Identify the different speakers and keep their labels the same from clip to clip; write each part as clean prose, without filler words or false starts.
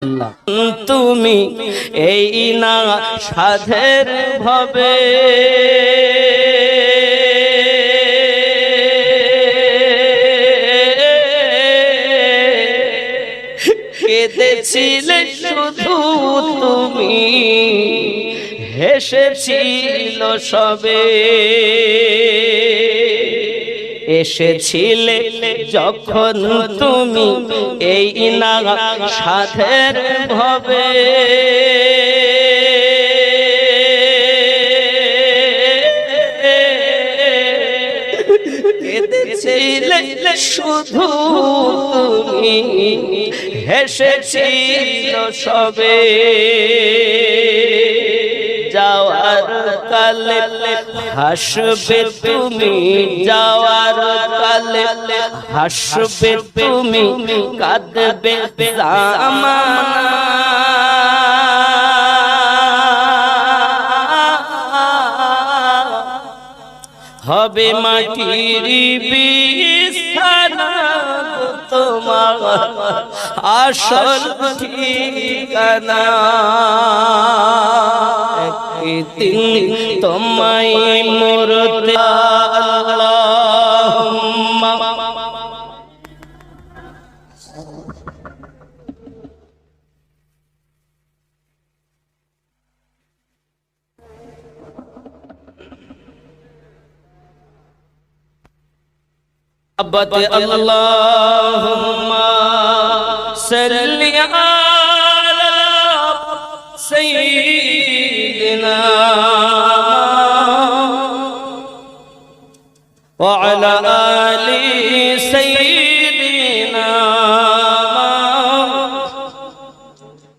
Speaker 1: তুমি এই না সাধের ভবে কেঁদেছিলে শুধু তুমি, হেসেছিল সবে। এসেছিলে যখন তুমি এই না সাধের ভবে, কেঁদেছিলে শুধু তুমি, হেসেছিল সবে। যাওয়ার কালে হাসবে তুমি, যাওয়ার কালে হাসবে তুমি, কাঁদবে জামানা। হবে মাটির বিছানা তোমার আসল ঠিকানা। একদিন তোমায় মরতে আল্লাহুম্মা أبت اللهم صل على سيدنا وعلى آل سيدنا।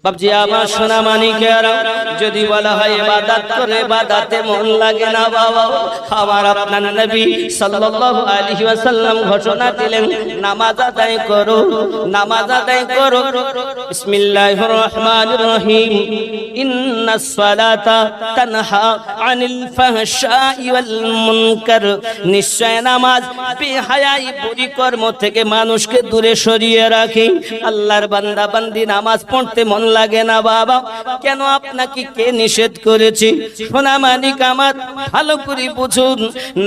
Speaker 1: বাবজি আমার সোনা মানিকেরা, যদি বলা হয় ইবাদত করে ইবাদতে মন লাগে না বাবা, আমার আপনার নবী সাল্লাল্লাহু আলাইহি ওয়াসাল্লাম ঘোষণা দিলেন নামাজ আদায় করো, নামাজ আদায় করো। বিসমিল্লাহির রহমানির রহিম। ইন্নাস সালাতা তানহা আনিল ফাহশাই ওয়াল মুনকার। নিশ্চয় নামাজ বেহায়াই বুরি কর্ম থেকে মানুষকে দূরে সরিয়ে রাখে। আল্লাহর বান্দা বান্দি নামাজ পড়তে মন লাগে না বাবা, কেন আপনাকে কে নিষেধ করেছে? সোনা মানিক আমার ভালো করে বুঝুন,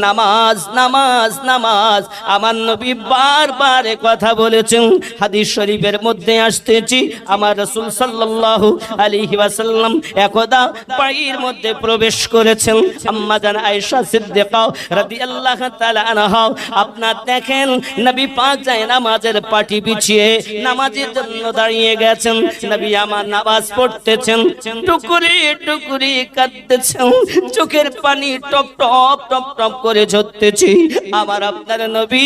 Speaker 1: নামাজ নামাজ নামাজ। আমার নবী বারবার কথা বলেছেন, হাদিস শরীফের মধ্যে আসতেছি। আমার রাসূল সাল্লাল্লাহু আলাইহি ওয়াসাল্লাম একদা বাড়ির মধ্যে প্রবেশ করেছেন। আম্মা জান আয়েশা সিদ্দিকা রাদিয়াল্লাহু তাআলা আনহা, আপনার দেখেন নবী পাক যায় নামাজের পাটি বিছিয়ে নামাজের জন্য দাঁড়িয়ে গেছেন। নবী আমার নামাজ পড়তেছেন, টুকুরি টুকুরি কাঁদতেছেন, চোখের পানি টপ টপ টপ টপ করে ঝরতেছে। আমার আপনার নবী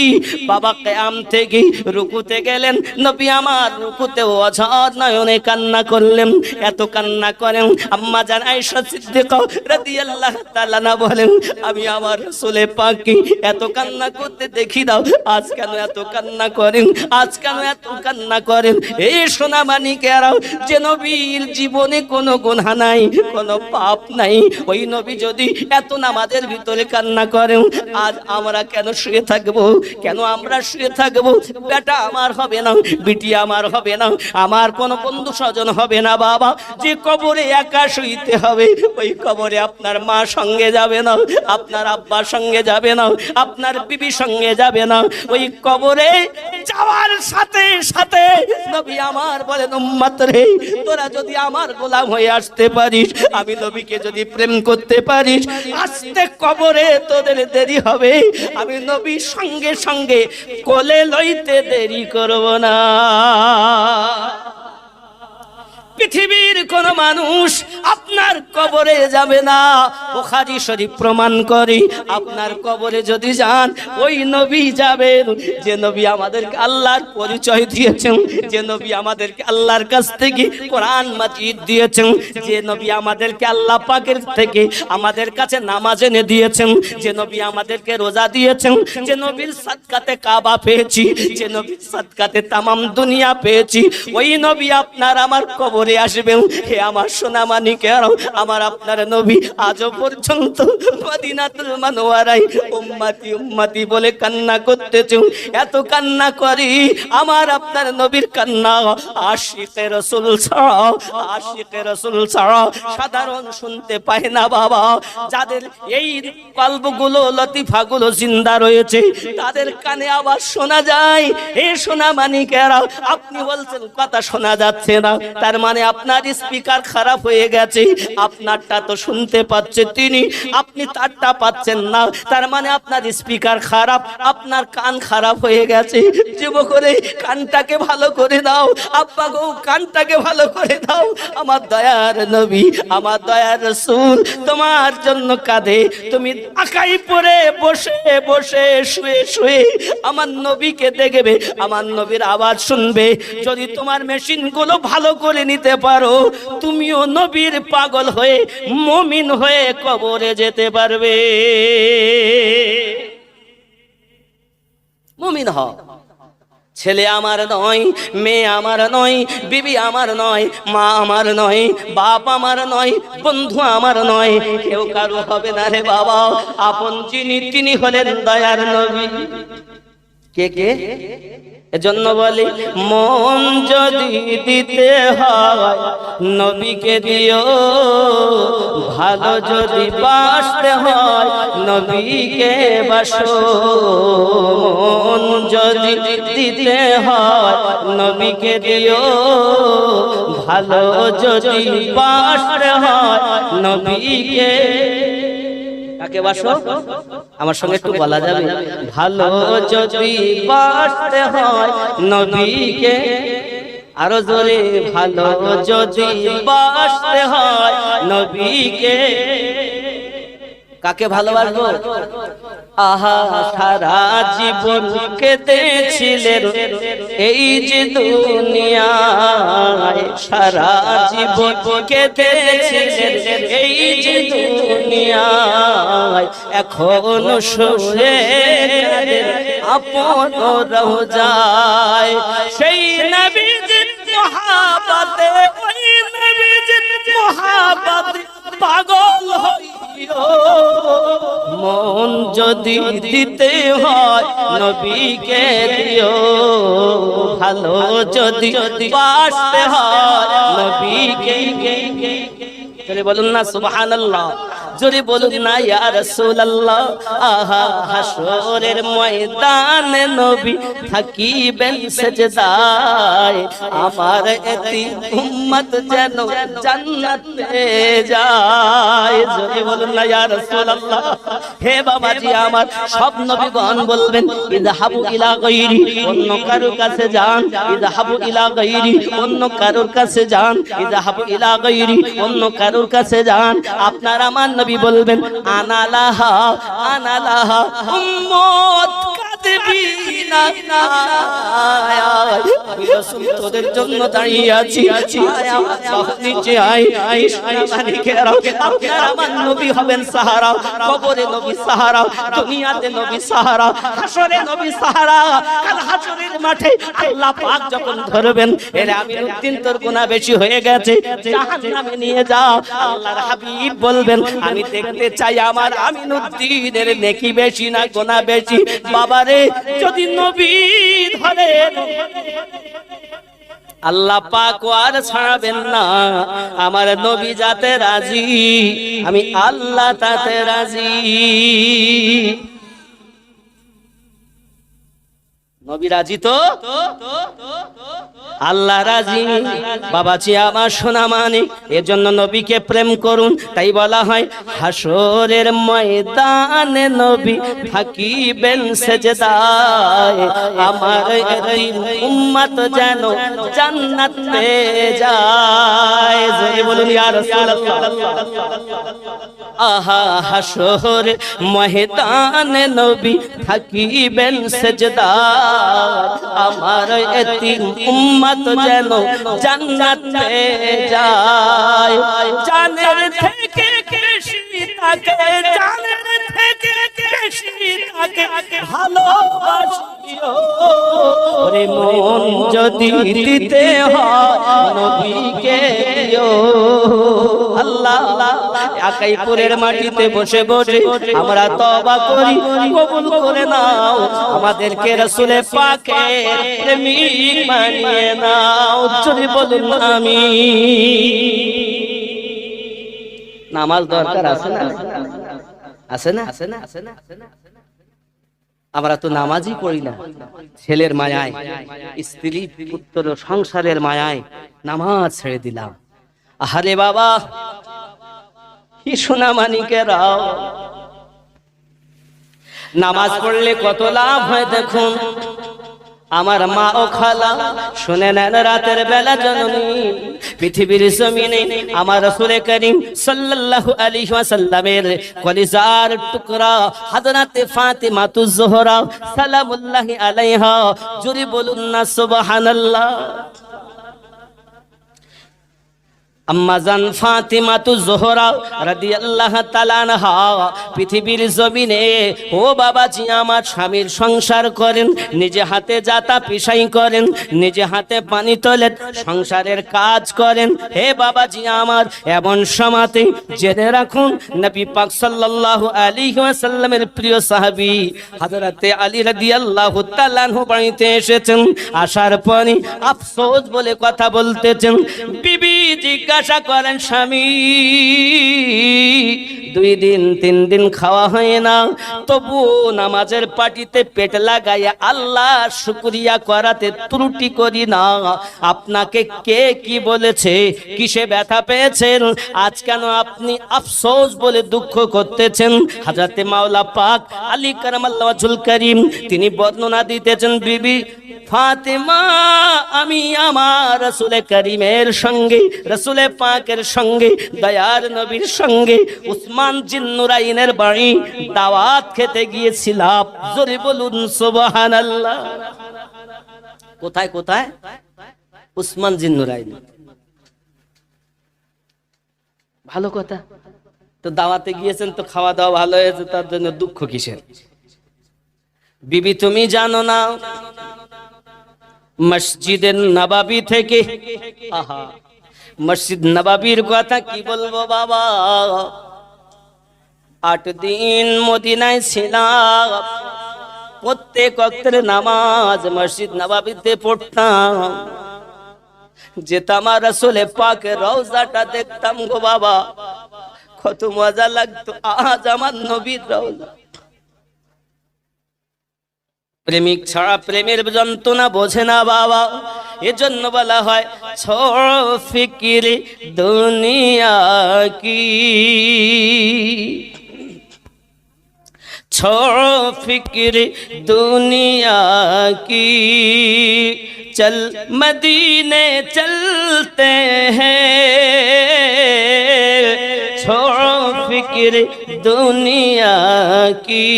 Speaker 1: বাবা কিয়াম থেকে রুকুতে গেলেন, নবী আমার রুকুতে অঝর নয়নে কান্না করলেন। এত কান্না করেন আম্মা জান আয়েশা সিদ্দিকা রাদিয়াল্লাহু তাআলা না বলেন, আমি আমার রাসূলে পাককে এত কান্না করতে দেখি দাও, আজ কেন এত কান্না করেন, আজ কেন এত কান্না করেন? এই সোনা মানিকেরা, যে নবীর জীবনে কোনো গুনাহ নাই, কোনো পাপ নাই, ওই নবী যদি এত নামাজের ভিতরে কান্না করেন, আজ আমরা কেন শুয়ে থাকবো? কেন আমরা শুয়ে থাকবো? বেটা আমার হবে না, বিটি আমার হবে না, আমার কোনো বন্ধু স্বজন হবে না বাবা। যে কবরে একা শুইতে হবে, ওই কবরে আপনার মা সঙ্গে যাবে না, আপনার আব্বার সঙ্গে যাবে না, আপনার বিবি সঙ্গে যাবে না। ওই কবরে যাওয়ার সাথে সাথে নবী আমার বলেন, উম্মত রে, তোরা যদি আমার গোলাম হয়ে আসতে পারিস, আমি নবীকে যদি প্রেম করতে পারিস, আসতে কবরে তোদের দেরি হবে, আমি নবী সঙ্গে সঙ্গে কোলে লইতে দেরি করব না। পৃথিবীর কোন মানুষ আপনার কবরে যাবে না। বুখারী শরীফ প্রমাণ করে, আপনার কবরে যদি যান, ওই নবী যাবেন যে নবী আমাদেরকে আল্লাহর পরিচয় দিয়েছেন, যে নবী আমাদেরকে আল্লাহর কাছ থেকে কোরআন মাজিদ দিয়েছেন, যে নবী আমাদেরকে আল্লাহ পাকের থেকে আমাদের কাছে নামাজ এনে দিয়েছেন, যে নবী আমাদেরকে রোজা দিয়েছেন, যে নবীর সাদকাতে কাবা পেয়েছি, যে নবীর সাদকাতে তামাম দুনিয়া পেয়েছি, ওই নবী আপনার আমার কবরে আসবেন। হে আমার সোনা মানিক মানিকেরা, আমার আপনার নবী আজও পর্যন্ত মদিনাতুল মুনাওয়ারায় উম্মতি উম্মতি বলে কান্না করতেছে। এত কান্না করি, আমার আপনার নবীর কান্না আশিকে রাসূল ছাড়া, আশিকে রাসূল ছাড়া সাধারণ শুনতে পায় না বাবা। যাদের এই কলবগুলো লতিফাগুলো জিন্দা রয়েছে তাদের কানে আওয়াজ শোনা যায়। এ সোনা মানিকেরা, আপনি বলছেন কথা শোনা যাচ্ছে না, তার মানে আপনার স্পিকার খারাপ হয়ে গেছে। আপনারটা তো শুনতে পাচ্ছে তিনি, আপনি তারটা পাচ্ছেন না, তার মানে আপনার স্পিকার খারাপ, আপনার কান খারাপ হয়ে গেছে। যুবক করে কানটাকে ভালো করে দাও, আব্বা গো কানটাকে ভালো করে দাও। আমার দয়ার নবী, আমার দয়ার রাসূল তোমার জন্য কাঁদে। তুমি আকাই পরে বসে বসে শুয়ে শুয়ে আমার নবীকে দেখবে, আমার নবীর আওয়াজ শুনবে। যদি তোমার মেশিনগুলো ভালো করে নিতে পারো, তুমিও নবীর পাগল হয়ে মুমিন হয়ে কবরে যেতে পারবে। মুমিন হও। ছেলে আমার নয়, মেয়ে আমার নয়, বিবি আমার নয়, মা আমার নয়, বাপ আমার নয়, বন্ধু আমার নয়, কেউ কারো হবে না রে বাবা। আপন যিনি তিনি হলেন দয়ার নবী। কে কে? এজন্য বলি মন যদি দিতে হয় নবীকে দিও, ভালো যদি বাসতে হয় নবীকে বাসো। মন যদি দিতে হয় নবীকে দিও, ভালো যদি বাসতে হয় নবীকে। কাকে বাসো? আমার সঙ্গে একটু বলা যাবে? ভালো যদি বাসতে হয় নবীকে, আরো জোরে, ভালো যদি বাসতে হয় নবীকে। কাকে ভালোবাসবো? আহা সারা জীবন কেঁদেছিলেন এই যে দুনিয়ায়, সারা জীবন কেঁদেছিলেন এই যে দুনিয়ায়, এখন শুয়ে কাঁদেন আপন রওজায়। সেই নবীজির মহব্বতে, ওই নবীজির মহব্বতে পাগল হইও। মন যদি দিতে হয় নবীকে দিও, ভালো যদি বাসতে হয় নবীকে। চলে বলুন না সুবহানাল্লাহ, জোরে বলুন না ইয়া রাসূলুল্লাহ। আহা হাসরের ময়দানে নবী থাকিবেন সেজদায়, আমার এতিম উম্মত যেন জান্নাতে যায়। জোরে বলুন না ইয়া রাসূলুল্লাহ। হে বাবাজি আমার, সব নবীগণ বলবেন ইযহাবু ইলা গায়রি, অন্য কারোর কাছে যান। ইযহাবু ইলা গায়রি, অন্য কারোর কাছে যান। ইযহাবু ইলা গায়রি, অন্য কারোর কাছে যান। আপনার আমার নবী বলবেন আনালাহা আনালাহা উম্মত কাঁদবি না, আমি রাসূল তোদের জন্য দাঁড়িয়ে আছি। নিচে আয়, আপনার আমার নবী হবেন সাহারা, কবরে নবী সাহারা, দুনিয়াতে নবী সাহারা, হাসরে নবী সাহারা। কাল হাসরের মাঠে আল্লাহ পাক যখন ধরবেন, এর আমিরউদ্দিন তোর গুনাহ বেশি হয়ে গেছে, জাহান্নামে নিয়ে যাও। আল্লাহর হাবিব বলবেন আমি দেখতে চাই আমার আমিনউদ্দিনের নেকি বেশি না গুনাহ বেশি। বাবারে যদি নবী ধরে আল্লাহ পাক আর ছাড়বেন না। আমার নবী যাতে রাজি, আমি আল্লাহ তাতে রাজি। নবী রাজি তো আল্লাহ রাজি। বাবাজি আমার সোনা মানিক, এজন্য নবীকে প্রেম করুন। তাই বলা হয় হাসরের ময়দানে নবী থাকিবেন সেজদায়, আমার এতিম উম্মত যেন জান্নাতে যায়। জোরে বলুন ইয়া রাসূলুল্লাহ। আহা হাসরের ময়দানে নবী থাকিবেন সেজদায়, আমার এতিম উম্মত যেন জান্নাতে যায়। জানের থেকে বেশি তাকে, জানের থেকে বেশি তাকে ভালোবাসিও। ওরে মন যদি দিতে হয় নবীকে দিও। আল্লাহ আকাইপুরের মাটিতে বসে বসে আমরা তওবা করি, কবুল করে নাও, আমাদেরকে রাসূলের পাকের প্রেমিক বানিয়ে নাও। জোরে বলুন আমিন। নামাজ দরকার আছে না? আছে না? আছে না? আছে না? আমরা তো নামাজই পড়ি না। ছেলের মায়ায়, স্ত্রী পুত্র সংসারের মায়ায় নামাজ ছেড়ে দিলাম। আহারে বাবা, কি সোনা মানিকেরাও, নামাজ পড়লে কত লাভ হয় দেখুন। আমার মা ও খালা শুনে নেন, রাতের বেলা জননী পৃথিবীর জমিনে আমার রাসূল করিম সাল্লাল্লাহু আলাইহি ওয়াসাল্লামের কলিজার টুকরা হযরত ফাতিমা তুজ জোহরা সালামুল্লাহি আলাইহা, জোরে বলুন না সুবহানাল্লাহ। আম্মাজান ফাতিমা তুজ জোহরা রাদিয়াল্লাহু তাআলা আনহা পৃথিবীর জমিনে ও বাবাজি আমার স্বামীর সংসার করেন, নিজে হাতে জাতা পিসাই করেন, নিজে হাতে পানি তোলেন, সংসারের কাজ করেন। হে বাবাজি আমার, এমন সময়তে জেনে রাখুন নবী পাক সাল্লাল্লাহু আলাইহি ওয়াসাল্লামের প্রিয় সাহাবী হযরত আলী রাদিয়াল্লাহু তাআলা আনহু বাড়িতে এসেছেন। আসার পরে আফসোস বলে কথা বলতেছেন। বিবি জিজ্ঞাসা করেন, স্বামী 2 দিন 3 দিন খাওয়া হয় না, তবু নামাজের পাটিতে পেট লাগাইয়া আল্লাহ শুকরিয়া করাতে ত্রুটি করি না। আপনাকে কে কি বলেছে? কিসে ব্যথা পেয়েছেন? আজ কেন আপনি আফসোস বলে দুঃখ করতেছেন? হযরত মাওলা পাক আলী কারামাল্লাহু ওয়াজহুল কারীম তিনি বর্ণনা দিতেছেন, বিবি ফাতেমা, আমি আমার রাসূল করিমের সঙ্গে, রাসূল পাকের সঙ্গে, দয়ার নবীর সঙ্গে উসমান জিন্নুরাইনের বাড়ি দাওয়াত খেতে গিয়েছিলাম। জোরে বলুন সুবহানাল্লাহ। কোথায় কোথায়? উসমান জিন্নুরাইন। ভালো কথা তো, দাওয়াতে গিয়েছেন তো খাওয়া দাওয়া ভালো হয়েছে, তার জন্য দুঃখ কিসের? বিবি তুমি জানো না মসজিদে নববী থেকে, আহা মসজিদ নববীর কথা কি বলবো বাবা, 8 দিন মদিনায় ছিলাম, প্রত্যেক ওয়াক্তের নামাজ মসজিদ নববীতে পড়তাম, যেতাম আর রাসূল পাকের রওজাটা দেখতাম গো বাবা, কত মজা লাগতো। আজ আমার নবীর রওজা। প্রেমিক ছাড়া প্রেমের যন্ত্রণা বোঝে না বাবা, এজন্য বলা হয় ছোড়ো ফিকির দুনিয়া কি, ছোড়ো ফিকির দুনিয়া কি, চল মদীনে চলতে হ্যায়, ছোড়ো ফিকির দুনিয়া কি,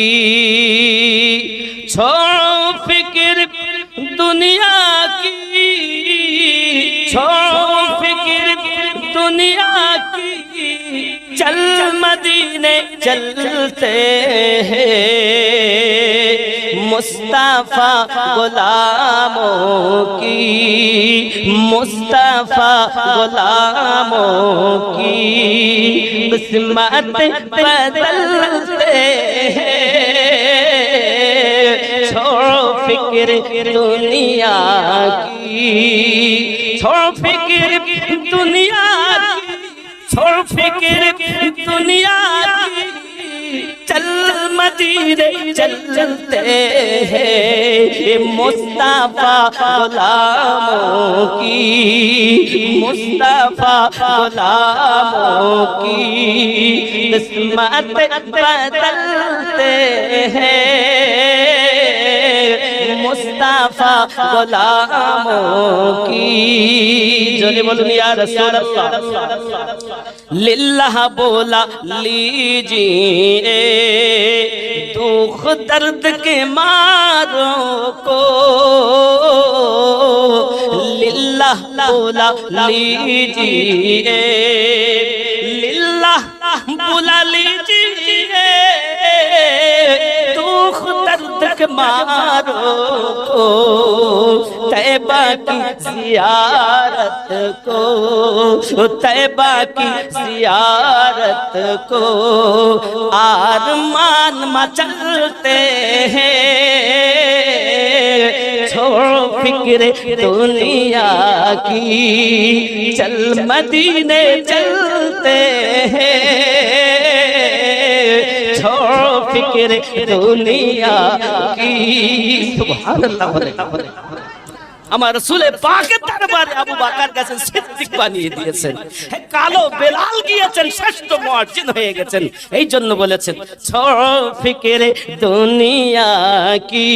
Speaker 1: छोड़ो फिक्र दुनिया की, छोड़ो फिक्र दुनिया की, चल मदीने चलते हैं, मुस्तफा गुलामों की, मुस्तफा गुलामों की किस्मत बदलते हैं, छोड़ो फिक्र दुनिया की, छोड़ो फिक्र दुनिया की, छोड़ो फिक्र दुनिया की, चल मदीने चलते हैं, मुस्तफा गुलामों की, मुस्तफा गुलामों की किस्मत बदलते हैं, मुस्तफा गुलामों की। जोरे बोलूं या रसूल अल्लाह। लिल्लाह बोला लीजिए दुख दर्द के मारों को, लिल्लाह बोला लीजिए, लिल्लाह बोला लीजिए दुख दर्द के मारो को, तैबा की जियारत को, तैबा की जियारत को आरमान मचलते हैं। छोड़ो फिक्र दुनिया की, चल मदीने चलते हैं। छोड़ो फिक्र दुनिया की। सुभान अल्लाह। আমার রাসূলের পাকের দরবারে আবু বকর কাছে সিদ্দিক বানিয়ে দিয়েছেন। কালো বেলাল গিয়েছেন শ্রেষ্ঠ মুয়াজ্জিন হয়ে গেছেন। এই জন্য বলেছেন ছোড়ো ফিকরে দুনিয়া কি,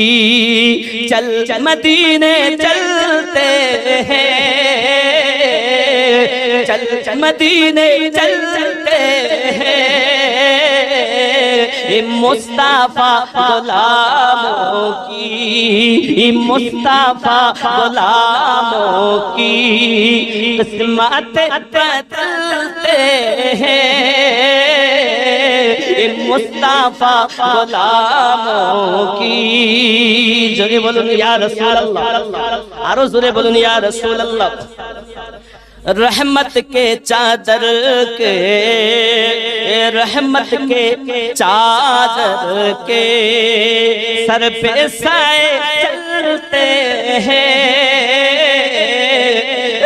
Speaker 1: চল মদিনে চলতে हैं, চল মদিনে চলতে हैं। मुस्ताफा गुलामों की, मुस्ताफा गुलामों की किस्मत बदलते हैं। मुस्ताफा गुलामों की। जोरे बोलून या रसूल अल्लाह, आरो जोरे बोलून या रसूल अल्लाह। रहमत के चादर के, रहमत के चादर के सर पे साए चलते हैं।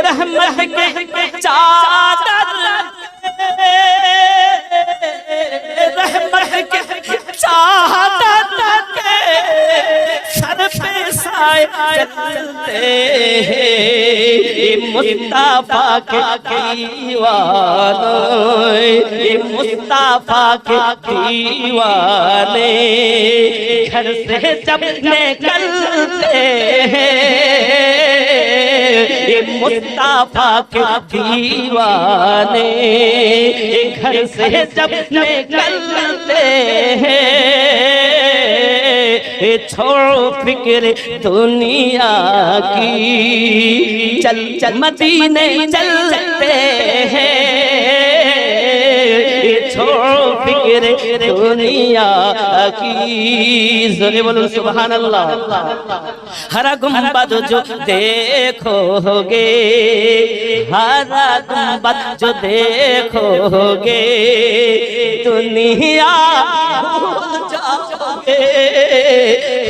Speaker 1: रहमत के चादर, रहमत के चादर के सर पे साए चलते हैं। मुस्ताफा के दीवाने, मुस्ताफा के दीवाने घर से जब निकलते हैं। मुस्ताफा के दीवाने घर से जब निकलते हैं। छोड़ो फिक्र दुनिया की, चल चल मदीने चलते हैं। छोड़ो फिक्र दुनिया की। जोरे बोलो सुभान अल्लाह। हरा गुंबद जो देखोगे, हरा गुंबद जो देखोगे दुनिया भूल जाओगे।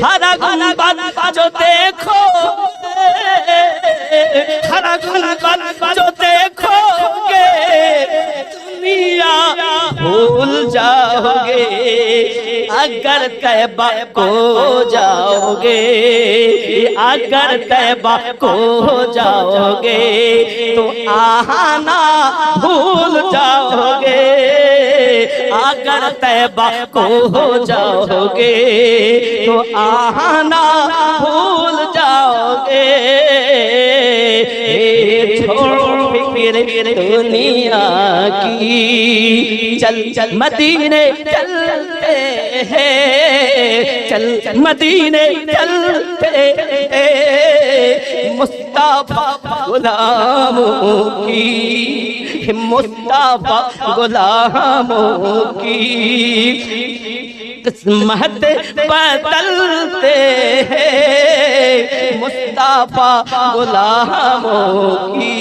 Speaker 1: हरा गुंबद जो देखोगे, हरा गुंबद जो देखोगे दुनिया भूल जाओगे। अगर तैबा को जाओगे, अगर तैबा को जाओगे तो आना भूल जाओगे। अगर तैबा को जाओगे तो आना भूल जाओगे। छोड़ो फिक्र दुनिया की, चल चल मदीने चलते हैं। चल मदीने चलते हैं। मुस्ताफा गुलामों की, मुस्ताफा गुलामों की किस्मत बदलते हैं। मुस्ताफा गुलामों की।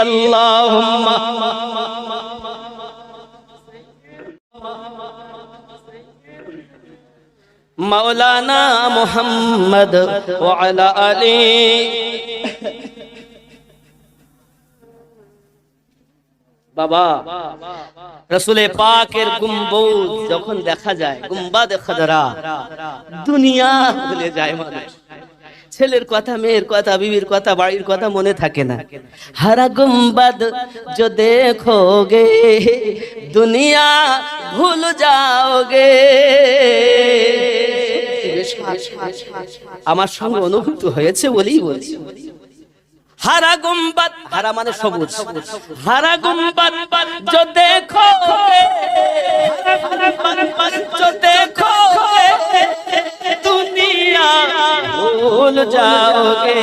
Speaker 1: अल्लाहुम्मा मौलाना मुहम्मद व अला आली। বাবা রাসূলে পাকের গুম্বদ যখন দেখা যায়, গুম্বাদে খদরা, দুনিয়া ভুলে যায় মানুষ। ছেলের কথা, মেয়ের কথা, বিবির কথা, বাড়ির কথা মনে থাকে না। हरा गुंबद जो देखोगे दुनिया भूल जाओगे। আমার সঙ্গে অনুভূত হয়েছে বলেই বলছি। हरा गुंबद, हरा माने सबुज, हरा गुंबद जो देखोगे, हरा गुंबद जो देखोगे दुनिया भूल जाओगे।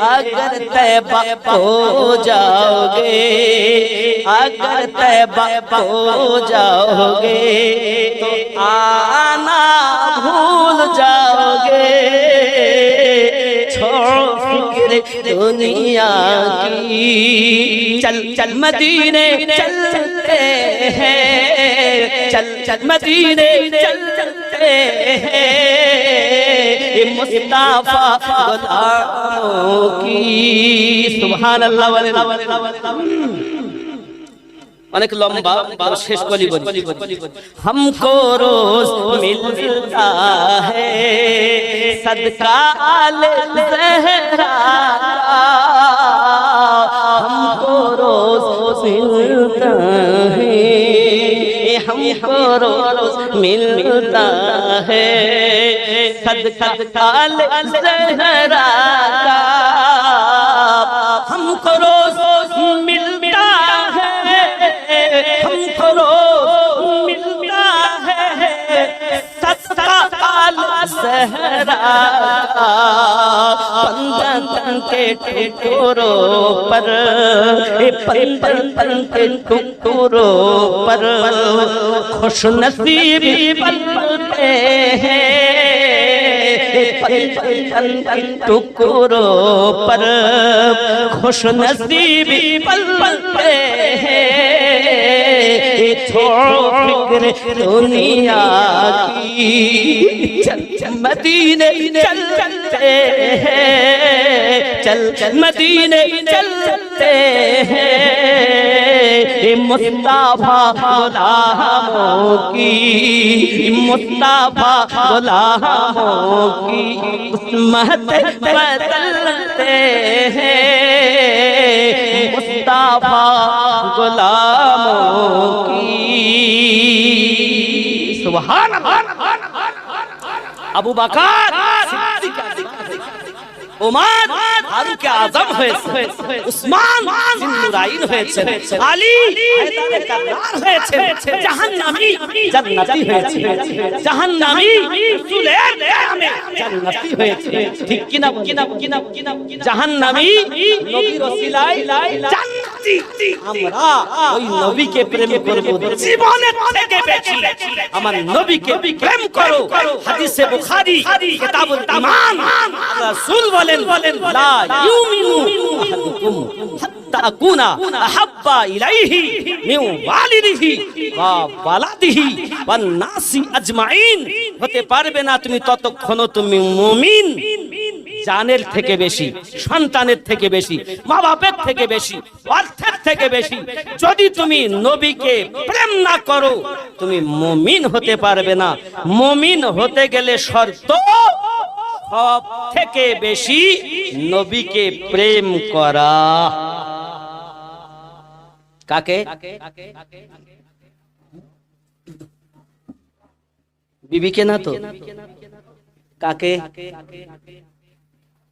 Speaker 1: अगर तैबा हो जाओगे, अगर तैबा हो जाओगे तो आना भूल जाओगे छोड़ो फिक्र दुनिया की चल चल मदीने चलते हैं चल चल मदीने चलते हैं मुस्तफा गुलामों की सुभान अल्लाह अनेक लंबा शेष कली हमको रोज मिलता है सदका आले ज़हरा हमको रोज मिलता है हमको रोज मिलता है सदका आले ज़हरा हमको रोज मिलता हमको रोज मिलता है सदका ज़हरा पंदन के टुकड़ों पर पंदन के टुकड़ों पर खुश नसीबी बनते हैं टुकड़ों पर खुश नसीबी बनते हैं छोड़ो फिक्र दुनिया की चल चल मदीने चलते हैं चल चल मदीने चलते हैं मुस्तफा गुलामों की मुस्तफा गुलामों की उस्मत बदलते हैं मुस्तफा गुलामों की सुभान अल्लाह अबू बकर उमर फारूक आजम হয়েছে উসমান জিন্নুরাইন হয়েছে আলী হায়দারে কাররার হয়েছে জাহান্নামী জান্নাতি হয়েছে জাহান্নামী রাসূলের নামে জান্নাতি হয়েছে ঠিক কিনা জাহান্নামী নবীর ওসিলায় জান্নাতি আমরা ওই নবীকে প্রেম করব জীবনের থেকে বেশি আমার নবীকে প্রেম করো হাদিসে বুখারী কিতাবুল ঈমান রাসূল বলেন লা ইউমিনু আহাদুকুম হাত্তা আকুনা আহাব্বা ইলাইহি মিন ওয়ালিদিহি ওয়া ওয়ালাদিহি ওয়ান নাসি আজমাইন হতে পারবে না তুমি ততক্ষণ তুমি মুমিন জানের থেকে বেশি সন্তানের থেকে বেশি মা বাপের থেকে বেশি অর্থের থেকে বেশি যদি তুমি নবীকে প্রেম না করো তুমি মুমিন হতে পারবে না মুমিন হতে গেলে শর্ত সব থেকে বেশি নবীকে প্রেম করা কাকে বিবিকে না তো কাকে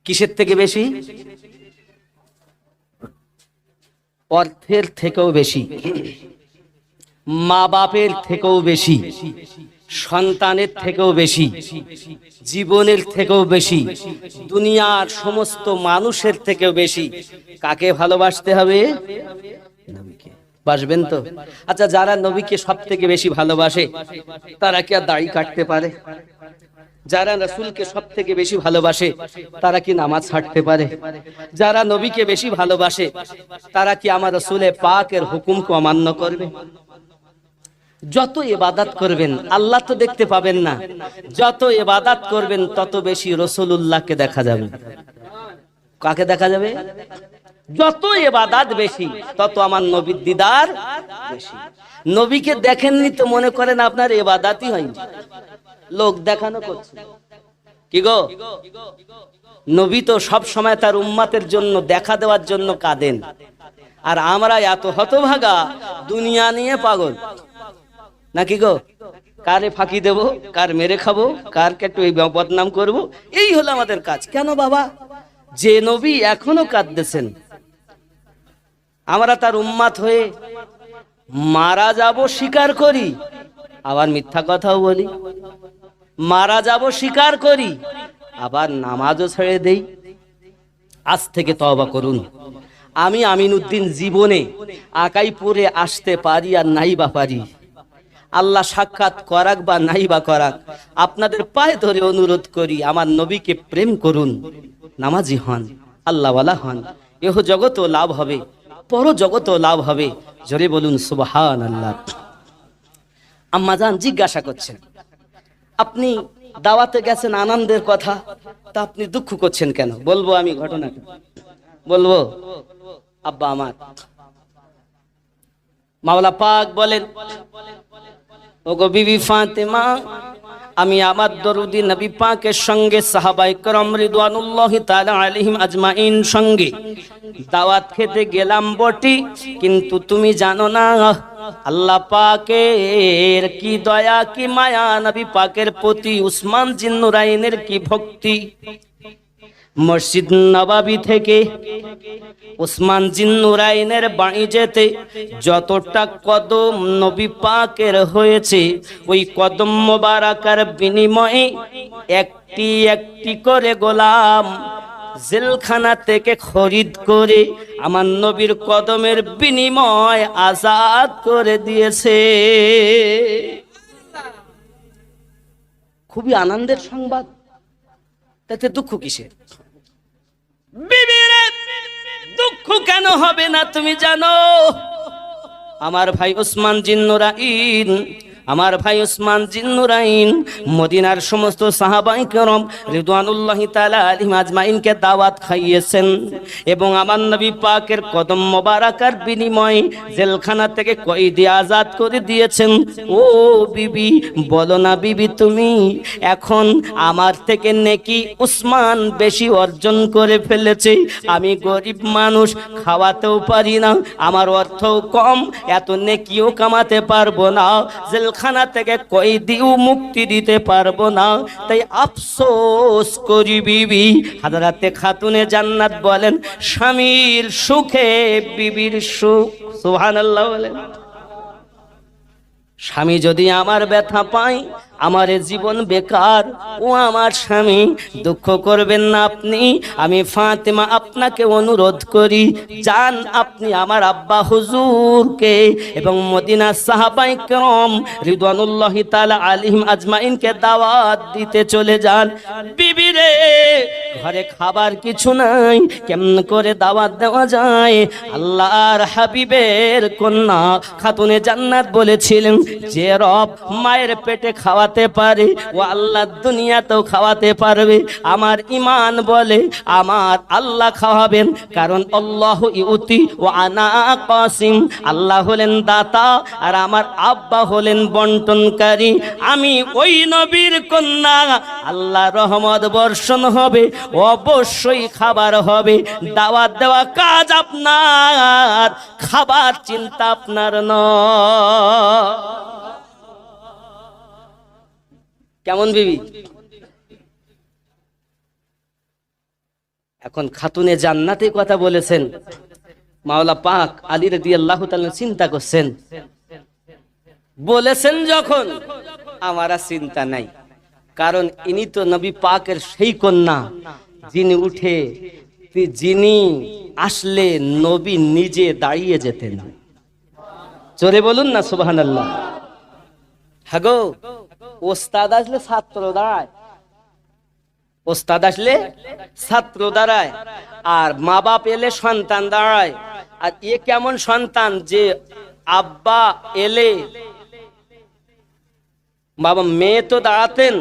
Speaker 1: কিসের থেকে বেশি অর্থের থেকেও বেশি মা বাপের থেকেও বেশি সন্তানের থেকেও বেশি জীবনের থেকেও বেশি দুনিয়ার সমস্ত মানুষের থেকেও বেশি কাকে ভালোবাসতে হবে নবীকে বাসবেন তো আচ্ছা যারা নবীকে সবথেকে বেশি ভালোবাসে তারা কি আর দাড়ি কাটতে পারে যারা রাসূলকে সবথেকে বেশি ভালোবাসে তারা কি নামাজ ছাড়তে পারে যারা নবীকে বেশি ভালোবাসে তারা কি আমার রাসূলে পাকের হুকুমকে অমান্য করবে যত ইবাদত করবেন আল্লাহ তো দেখতে পাবেন না যত ইবাদত করবেন তত বেশি রাসূলুল্লাহকে দেখা যাবে কাকে দেখা যাবে যত ইবাদত বেশি তত আমার নবীর দিদার বেশি নবীকে দেখেননি তো মনে করেন আপনার ইবাদতই হয়নি লোক দেখানো করছে কি গো নবী তো সব সময় তার উম্মতের জন্য দেখা দেওয়ার জন্য কাঁদেন আর আমরা এত হতভাগা দুনিয়া নিয়ে পাগল নাকি গো কারে ফাঁকি দেব কার মেরে খাবো কার একটু এই বদনাম করব এই হলো আমাদের কাজ কেন বাবা যে নবী এখনো কাঁদতেছেন আমরা তার উম্মত হয়ে মারা যাব স্বীকার করি আবার মিথ্যা কথাও বলি মারা যাব স্বীকার করি আবার নামাজও ছেড়ে দেই আজ থেকে তওবা করুন আমি আমিনউদ্দিন জীবনে আকাইপুরে আসতে পারি আর নাই বা পারি আল্লাহ সাক্ষাৎ করাক বা নাই বা করাক, আপনাদের পায়ে ধরে অনুরোধ করি, আমার নবীকে প্রেম করুন, নামাজি হন, আল্লাহওয়ালা হন। এহ জগতও লাভ হবে, পর জগতও লাভ হবে। জোরে বলুন সুবহানাল্লাহ। আম্মাজান জিজ্ঞাসা করছেন, আপনি দাওয়াতে গেছেন আনন্দের কথা, তা আপনি দুঃখ করছেন কেন? বলবো আমি ঘটনাটা বলবো। আব্বা আমার, মাওলা পাক বলেন, ওগো বিবি ফাতেমা, আমি আমার দরুদি নবী পাকের সঙ্গে সাহাবায়ে কেরাম রিদওয়ানুল্লাহি তাআলা আলাইহিম আজমাইন সঙ্গে দাওয়াত খেতে গেলাম বটি, কিন্তু তুমি জানো না আল্লাহ পাকের কি দয়া কি মায়া, নবী পাকের প্রতি উসমান জিন্নুরাইনের কি ভক্তি। মসজিদ নববী থেকে উসমান জিন্নুরাইনের বাড়ি যেতে যতটা কদম নবী পাকের হয়েছে, ওই কদম মোবারকার বিনিময়ে একটি একটি করে গোলাম জেলখানা থেকে খরিদ করে আমার নবীর কদমের বিনিময় আজাদ করে দিয়েছে। খুবই আনন্দের সংবাদ, তাতে দুঃখ কিসের? বিবিরে দুঃখ কেন হবে না তুমি জানো? আমার ভাই ওসমান জিন্নুরাইন, আমার ভাই ওসমান জিন্নুরাইন মদিনার সমস্ত সাহাবায়ে কেরাম রিদওয়ানুল্লাহি তাআলা আলাইহিম আজমাইনকে দাওয়াত খাইয়েছেন এবং আমার নবী পাকের কদম মোবারকার বিনিময়ে জেলখানা থেকে কয়েদি আজাদ করে দিয়েছেন। ও বিবি, বলো না বিবি, তুমি এখন আমার থেকে নেকি উসমান বেশি অর্জন করে ফেলেছে। আমি গরিব মানুষ, খাওয়াতেও পারি না, আমার অর্থও কম, এত নেকিও কামাতে পারবো না, জেলখানা থেকে কয়েদিও মুক্তি দিতে পারবো না, তাই আফসোস করি বিবি। হযরতে খাতুনে জান্নাত বলেন, স্বামীর সুখে বিবির সুখ। সুবহানাল্লাহ বলেন। স্বামী যদি আমার ব্যথা পায়, আমার জীবন বেকার। ও আমার স্বামী, দুঃখ করবেন না আপনি। আমি ফাতেমা আপনাকে অনুরোধ করি, যান আপনি আমার আব্বা হুজুরকে এবং মদিনার সাহাবায়ে কেরাম রিদওয়ানুল্লাহি তাআলা আলাইহিম আজমাইনকে দাওয়াত দিতে চলে যান। বিবি রে, ঘরে খাবার কিছু নাই, কেমন করে দাওয়াত দেওয়া যায়? আল্লাহর হাবিবের কন্যা খাতুনে জান্নাত বলেছিলেন, যে রব মায়ের পেটে খাওয়াতে পারে, ও আল্লাহ দুনিয়াতেও খাওয়াতে পারবে। আমার ঈমান বলে আমার আল্লাহ খাওয়াবেন, কারণ আল্লাহু ইউতি ওয়া আনা কাসিম। আল্লাহ হলেন দাতা আর আমার আব্বা হলেন বন্টনকারী। আমি ওই নবীর কন্যা, আল্লাহ রহমত বর্ষণ হবে, অবশ্যই খাবার হবে। দাওয়াত দেওয়া কাজ আপনার, খাবার চিন্তা আপনার নয়। কেমন বিবি? এখন খাতুনে জান্নাতের কথা বলেছেন, মাওলা পাক আলী রাদিয়াল্লাহু তাআলা চিন্তা করছেন, বলেছেন যখন আমার আর চিন্তা নাই, কারণ ইনি তো নবী পাকের সেই কন্যা যিনি আসলে নবী নিজে দাঁড়িয়ে যেতেন। জোরে বলুন না সুবহানাল্লাহ। হাগো, ওস্তাদ আসলে ছাত্র দাঁড়ায়, ওস্তাদ আসলে ছাত্র দাঁড়ায়, আর মা বাপ এলে সন্তান দাঁড়ায়। আর এ কেমন সন্তান যে আব্বা এলে বাবা, মেয়ে তো দাঁড়াতেন,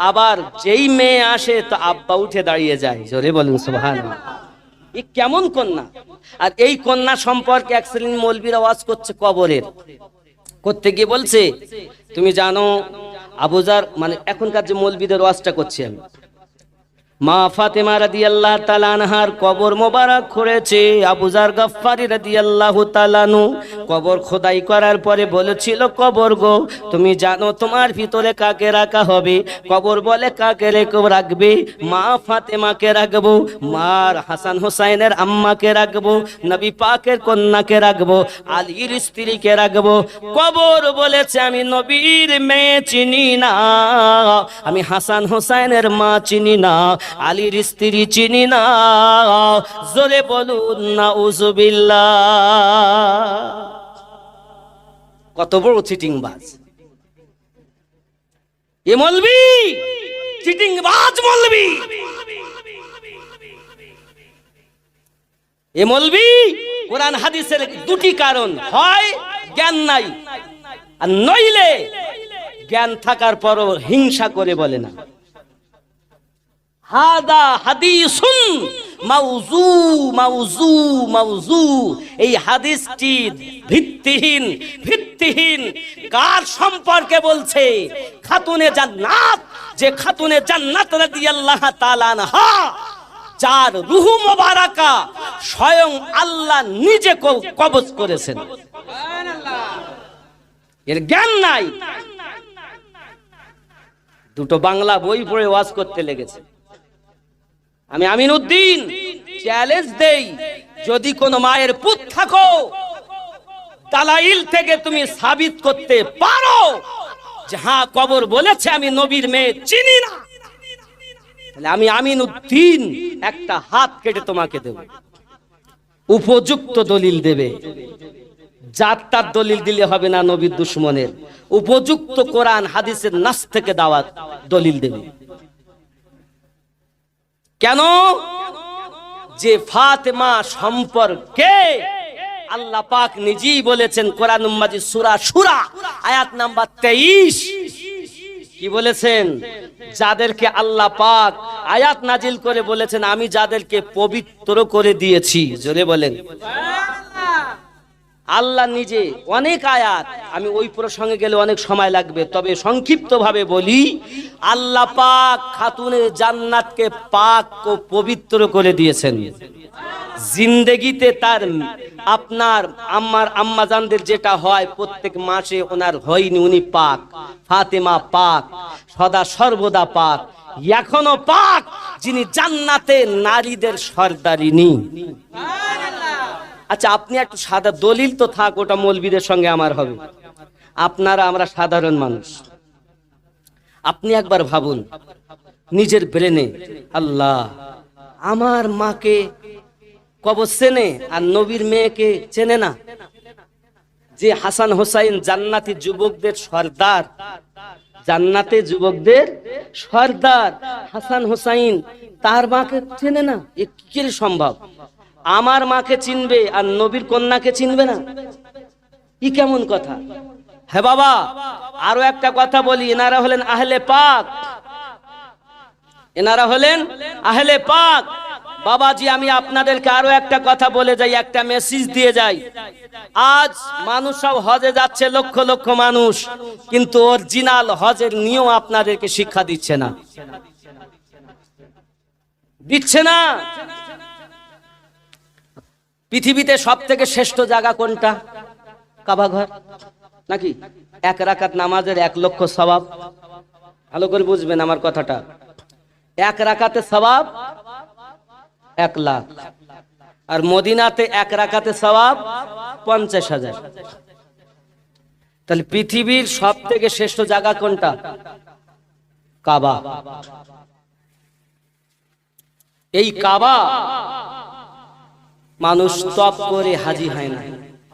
Speaker 1: আবার যেই মেয়ে আসে তো আব্বা উঠে দাঁড়িয়ে যায়। জোরে বলুন সুবহানাল্লাহ। এ কেমন কন্যা! আর এই কন্যা সম্পর্কে এক শ্রেণীর মৌলবীরা ওয়াজ করছে কবরের, করতে গিয়ে বলছে, তুমি জানো আবুজার, মানে এখনকার যে মৌলবীদের ওয়াজটা করছি আমি, মা ফাতেমা রাদিয়াল্লাহু তাআলা আনহার কবর মোবারক করেছে আবুজার গফফারি রাদিয়াল্লাহু তাআলা আনহু। কবর খোদাই করার পরে বলেছিল, কবর গো, তুমি জানো তোমার ভিতরে কাকে রাখা হবে? কবর বলে, কাকে রাখবে? মা ফাতেমাকে রাখবো, মার হাসান হোসাইনের আম্মাকে রাখবো, নবী পাকের কন্যাকে রাখবো, আলীর স্ত্রীকে রাখবো। কবর বলেছে, আমি নবীর মেয়ে চিনি না, আমি হাসান হোসাইনের মা চিনি না, আলীর স্ত্রী চিনি না। জোরে বলুন নাউজুবিল্লাহ। কত বড় চিটিংবাজ! এ মৌলবি চিটিংবাজ মৌলবি, এ মৌলবি কোরআন হাদিসের দুটি কারণ, হয় জ্ঞান নাই আর নইলে জ্ঞান থাকার পরও হিংসা করে বলে না। হাদা হাদিসুন মাউজু মাউজু মাউজু, এই হাদিসটি ভিত্তিহীন ভিত্তিহীন। কার সম্পর্কে বলছে? খাতুনে জান্নাত, যে খাতুনে জান্নাত রাদিয়াল্লাহু তাআলা আনহা, যার রূহ মুবারাকা স্বয়ং আল্লাহ নিজে কবজ করেছেন। এর জ্ঞান নাই, দুটো বাংলা বই পড়ে ওয়াজ করতে লেগেছে। আমি আমিনউদ্দিন চ্যালেঞ্জ দেই, যদি কোন মায়ের পুত থাকো, দালাইল থেকে তুমি সাবিত করতে পারো যে হ্যাঁ কবর বলেছে আমি নবীর মেয়ে চিনি না, তাহলে আমি আমিনউদ্দিন একটা হাত কেটে তোমাকে দেব। উপযুক্ত দলিল দেবে, জাতটার দলিল দিলে হবে না, নবীর দুশমনের উপযুক্ত কোরআন হাদিসের নাস থেকে দাওয়াত দলিল দেবে। কেন? যে ফাতেমা সম্পর্কে আল্লাহ পাক নিজেই বলেছেন কোরআন মাজিদ সূরা সূরা আয়াত নাম্বার 23, কি বলেছেন? যাদেরকে আল্লাহ পাক আয়াত নাজিল করে বলেছেন আমি যাদেরকে পবিত্র করে দিয়েছি, জোরে বলেন আল্লাহ নিজে। অনেক আয়াত, আমি ওই প্রসঙ্গে গেলে অনেক সময় লাগবে, তবে সংক্ষিপ্ত ভাবে বলি, আল্লাহ পাক খাতুনে জান্নাতকে পাক ও পবিত্র করে দিয়েছেন। জিন্দেগিতে তার আপনার আম্মাজানদের যেটা হয় প্রত্যেক মাসে ওনার হয়নি, উনি পাক, ফাতেমা পাক, সদা সর্বদা পাক, এখনো পাক, যিনি জান্নাতে নারীদের সর্দারিনী। আচ্ছা আপনি একটু সাদা দলিল তো থাক, ওটা মৌলবীদের সঙ্গে আমার হবে, আপনারা আমরা সাধারণ মানুষ। আপনি একবার ভাবুন নিজের ব্রেনে, আল্লাহ আমার মাকে কবর চেনে আর নবীর মেয়েকে চেনে না? যে হাসান হোসাইন জান্নাতি যুবকদের সর্দার, জান্নাতে যুবকদের সর্দার হাসান হোসাইন, তার মাকে চেনে না? এ কি সম্ভব? আমার মাকে চিনবে আর নবীর কন্যাকে চিনবে না? কি কেমন কথা? হ্যাঁ বাবা, আরো একটা কথা বলি, এনারা হলেন আহলে পাক, এনারা হলেন আহলে পাক। বাবাজি আমি আপনাদেরকে আরো একটা কথা বলে যাই, একটা মেসেজ দিয়ে যাই। আজ মানুষ সব হজে যাচ্ছে, লক্ষ লক্ষ মানুষ, কিন্তু অরিজিনাল হজের নিয়ম আপনাদেরকে শিক্ষা দিচ্ছে না, দিচ্ছে না। পৃথিবীতে সব থেকে শ্রেষ্ঠ জায়গা কোনটা? কাবা ঘর নাকি? এক রাকাত নামাজের 1 লক্ষ সওয়াব। ভালো করে বুঝবেন আমার কথাটা, এক রাকাতে সওয়াব 1 লাখ, আর মদিনাতে এক রাকাতে সওয়াব 50,000। তাহলে পৃথিবীর সব থেকে শ্রেষ্ঠ জায়গা কোনটা? কাবা। এই কাবা মানুষ তপ করে হাজি হয় না।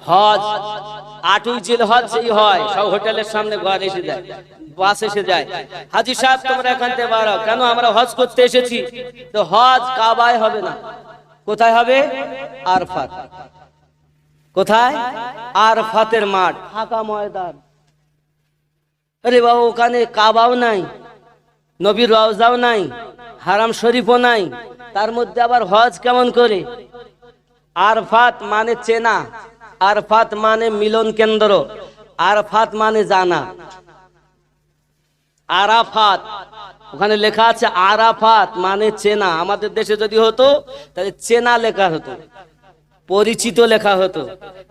Speaker 1: হজ 8ই জিলহজ যেই হয়, সব হোটেলের সামনে ঘর এসে যায়, বাস এসে যায়, হাজি সাহেব তোমরা এখান থেকে বার হও, কেন? আমরা হজ করতে এসেছি। তো হজ কাবায় হবে না, কোথায় হবে? আরফাত। কোথায়? আরফাতের মাঠ, ফাঁকা ময়দান। আরে বাবা, ওখানে কাবাও নাই, নবীর রওজাও নাই, হারাম শরীফও নাই, তার মধ্যে আবার হজ কেমন করে? আরফাত মানে চেনা, আরফাত মানে মিলন কেন্দ্র, আরফাত মানে জানা। আরাফাত, ওখানে লেখা আছে আরাফাত মানে চেনা। আমাদের দেশে যদি হতো তাহলে চেনা লেখা হতো, পরিচিত লেখা হতো,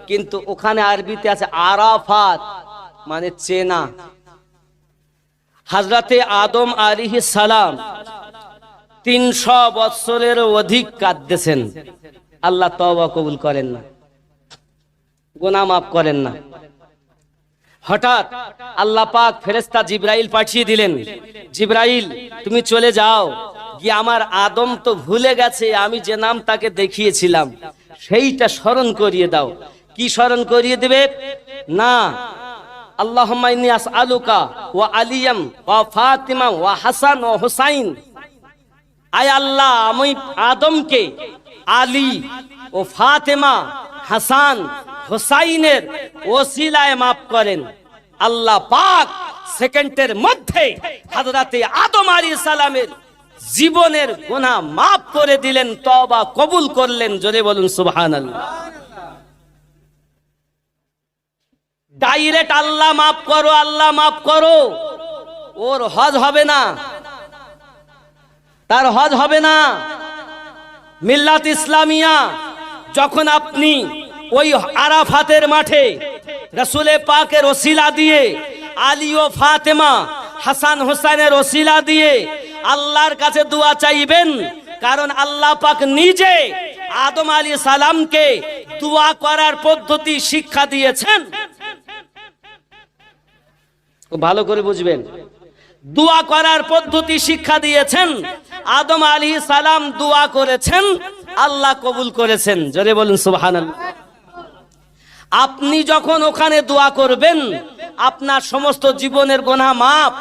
Speaker 1: কিন্তু ওখানে আরবিতে আছে আরাফাত মানে চেনা। হযরতে আদম আলাইহিস সালাম 300 বছরের অধিক কাঁদতেছেন, আল্লাহ তওবা কবুল করেন না, গুনাহ মাফ করেন না। হঠাৎ আল্লাহ পাক ফেরেশতা জিবরাইল পাঠিয়ে দিলেন, জিবরাইল তুমি চলে যাও, গিয়ে আমার আদম তো ভুলে গেছে, আমি যে নাম তাকে দেখিয়েছিলাম সেইটা স্মরণ করিয়ে দাও। কি স্মরণ করিয়ে দেবে? না, আল্লাহুম্মা ইন্নী আসআলুকা ওয়া আলিয়াম ওয়া ফাতিমা ওয়া হাসান ওয়া হুসাইন, আয় আল্লাহ আমি আদমকে আলী ও ফাতেমা হাসান হুসাইনের ওসিলায় মাফ করেন। আল্লাহ পাক সেকেন্ডের মধ্যে হযরতে আদম আলাইহিস সালামের জীবনের গুনাহ মাফ করে দিলেন, তওবা কবুল করলেন। জোরে বলুন সুবহানাল্লাহ। ডাইরেক্ট আল্লাহ মাফ করো, আল্লাহ মাফ করো, ওর হজ হবে না, তার হজ হবে না। মিল্লাত ইসলামিয়া যখন আপনি ওই আরাফাতের মাঠে রাসূলে পাকের ওসিলা দিয়ে, আলী ও ফাতেমা হাসান হোসেনের ওসিলা দিয়ে আল্লাহর কাছে দোয়া চাইবেন, কারণ আল্লাহ পাক নিজে আদম আলাইহিস সালামকে দোয়া করার পদ্ধতি শিক্ষা দিয়েছেন। ভালো করে বুঝবেন, দোয়া করার পদ্ধতি শিক্ষা দিয়েছেন। আদম আলাইহিস সালাম দোয়া করেছেন, আল্লাহ কবুল করেছেন। জোরে বলুন সুবহানাল্লাহ। আপনি যখন ওখানে দোয়া করবেন, আপনার সমস্ত জীবনের গুনাহ মাফ।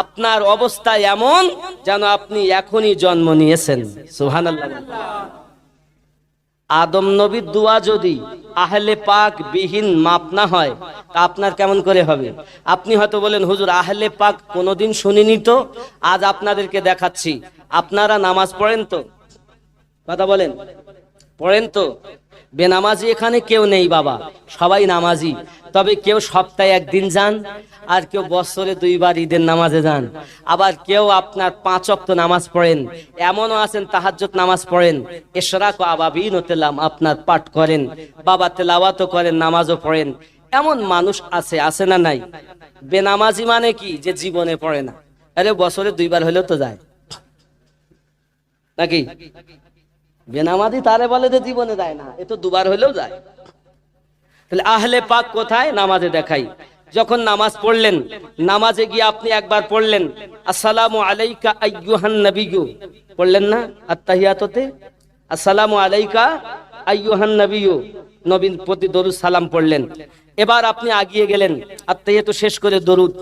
Speaker 1: আপনার অবস্থা এমন যেন আপনি এখনই জন্ম নিয়েছেন। সুবহানাল্লাহ। আদম নবীর দোয়া যদি আহলে পাক বিহীন মাপ না হয়, তা আপনার কেমন করে হবে? আপনি হয়তো বলেন, হুজুর আহলে পাক কোনোদিন শুনিনি তো, আজ আপনাদেরকে দেখাচ্ছি। আপনারা নামাজ পড়েন তো? কথা বলেন, পড়েন তো? বেনামাজি এখানে কেউ নেই বাবা, সবাই নামাজি। তবে কেউ সপ্তাহে একদিন যান, আর কেউ বছরে 2 বার ঈদের নামাজে যান। আবার কেউ আপনার 5 ওয়াক্ত নামাজ পড়েন, এমনও আছেন তাহাজ্জুদ নামাজ পড়েন, ইশরাক ও আবাবিন তেলাম আপনার পাঠ করেন, বাবা তেলাওয়াতও করেন, নামাজও পড়েন। এমন মানুষ আছে, আছে না নাই? বেনামাজি মানে কি? যে জীবনে পড়ে না। আরে বছরে 2 বার হলেও তো যায় নাকি? বেনামাজি তারে বলে যে জীবনে যায় না, এ তো 2 বার হলেও যায়। তাহলে আহলে পাক কোথায়? নামাজে দেখাই। যখন নামাজ পড়লেন, নামাজে গিয়ে আপনি একবার পড়লেন আসসালামু আলাইকা আইয়ুহান নাবিয়্যু, পড়লেন না আত্তাহিয়াতুতে? আসসালামু আলাইকা আইয়ুহান নাবিয়্যু, নবীর প্রতি দরুদ সালাম পড়লেন। এবার আপনি আগিয়ে গেলেন, আত্তাহিয়াতু শেষ করে দরুদ,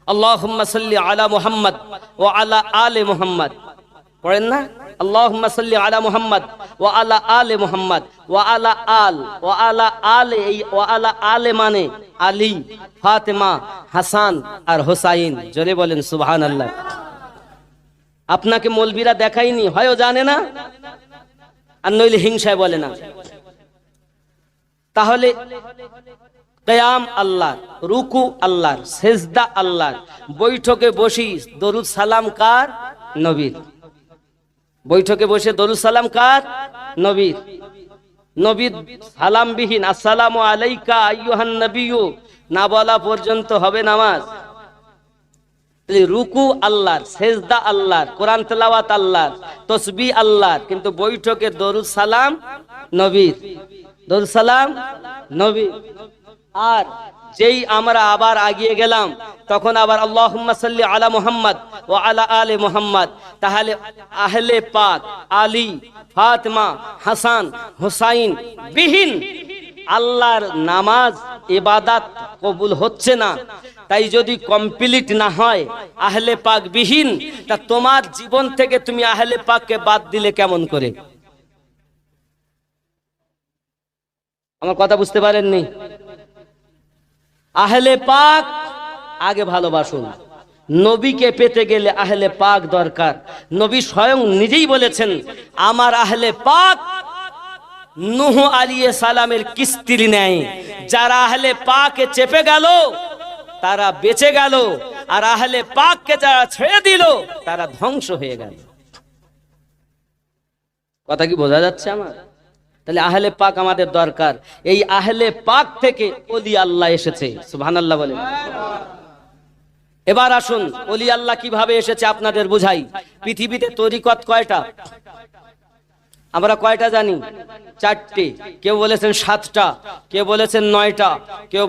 Speaker 1: আল্লাহুম্মা সাল্লি আলা মুহাম্মদ ওয়া আলা আলি মুহাম্মদ, পড়েন না? আল্লাহুম্মা সাল্লি আলা মুহাম্মদ ওয়া আলা আলি মুহাম্মদ ওয়া আলা আল ওয়া আলা আলে, এই ওয়া আলা আলে মানে আলী, ফাতেমা, হাসান আর হোসাইন। জোরে বলেন সুবহানাল্লাহ। আপনাকে মৌলবীরা দেখায়নি, হয়ও জানে না, আর নইলে হিংসায় বলে না। তাহলে কিয়াম আল্লাহর, রুকু আল্লাহর, সেজদা আল্লাহর, বৈঠকে বসি দরুদ সালাম কার? নবীর। বৈঠকে বসে দরুদ সালাম কার? নবীর। নবীর সালামবিহীন আসসালামু আলাইকা আইয়ুহান নাবিয়্যু না বলা পর্যন্ত হবে নামাজ। রুকু আল্লাহর, সেজদা আল্লাহর, কোরআন তেলাওয়াত আল্লাহর, তাসবিহ আল্লাহর, কিন্তু বৈঠকে দরুদ সালাম নবীর। দরুদ সালাম নবীর। আর যেই আমরা আবার আগিয়ে গেলাম, তখন আবার আল্লাহুম্মা সাল্লি আলা মুহাম্মদ ওয়া আলা আলি মুহাম্মদ। তাহলে আহলে পাক, আলী, ফাতেমা, হাসান, হুসাইন বিহীন আল্লাহর নামাজ ইবাদত কবুল হচ্ছে না। তাই যদি কমপ্লিট না হয় আহলে পাক বিহীন, তা তোমার জীবন থেকে তুমি আহলে পাককে বাদ দিলে কেমন করে? আমার কথা বুঝতে পারেননি? আহলে পাক আগে ভালোবাসুন। নবীকে পেতে গেলে আহলে পাক দরকার। নবী স্বয়ং নিজেই বলেছেন, আমার আহলে পাক নূহ আলাইহিস সালামের কিস্তির ন্যায়। যারা আহলে পাকে চেপে গেল তারা বেঁচে গেল, আর আহলে পাককে যারা ছেড়ে দিল তারা ধ্বংস হয়ে গেল। কথা কি বোঝা যাচ্ছে আমার? তাহলে আহলে পাক আমাদের দরকার। এই আহলে পাক থেকে ওলি আল্লাহ এসেছে। সুবহানাল্লাহ বলেন। এবার আসুন ওলি আল্লাহ কিভাবে এসেছে আপনাদের বুঝাই। পৃথিবীতে তরিকত কয়টা? আমরা কয়টা জানি? 4টে। কেউ বলেছেন 7টা, কেউ বলেছেন 9টা, কেউ